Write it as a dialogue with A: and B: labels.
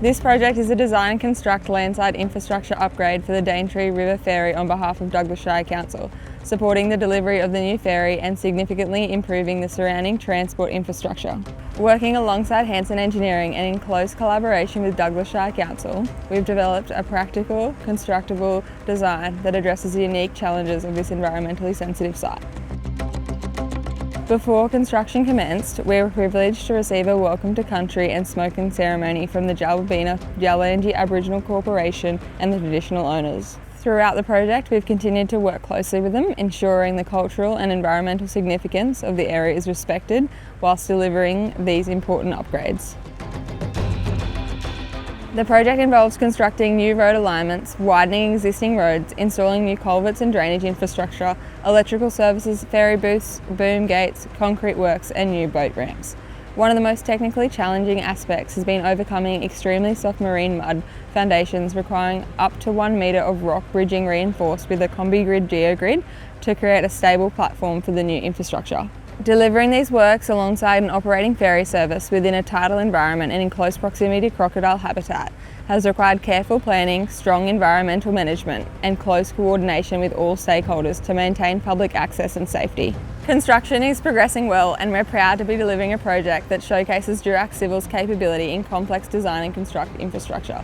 A: This project is a design and construct landside infrastructure upgrade for the Daintree River Ferry on behalf of Douglas Shire Council, supporting the delivery of the new ferry and significantly improving the surrounding transport infrastructure. Working alongside Hanson Engineering and in close collaboration with Douglas Shire Council, we've developed a practical, constructible design that addresses the unique challenges of this environmentally sensitive site. Before construction commenced, we were privileged to receive a welcome to country and smoking ceremony from the Jalbina Yalanji Aboriginal Corporation and the traditional owners. Throughout the project, we've continued to work closely with them, ensuring the cultural and environmental significance of the area is respected whilst delivering these important upgrades. The project involves constructing new road alignments, widening existing roads, installing new culverts and drainage infrastructure, electrical services, ferry booths, boom gates, concrete works and new boat ramps. One of the most technically challenging aspects has been overcoming extremely soft marine mud foundations requiring up to 1 metre of rock bridging reinforced with a combi grid geogrid to create a stable platform for the new infrastructure. Delivering these works alongside an operating ferry service within a tidal environment and in close proximity to crocodile habitat has required careful planning, strong environmental management and close coordination with all stakeholders to maintain public access and safety. Construction is progressing well and we're proud to be delivering a project that showcases Durack Civil's capability in complex design and construct infrastructure.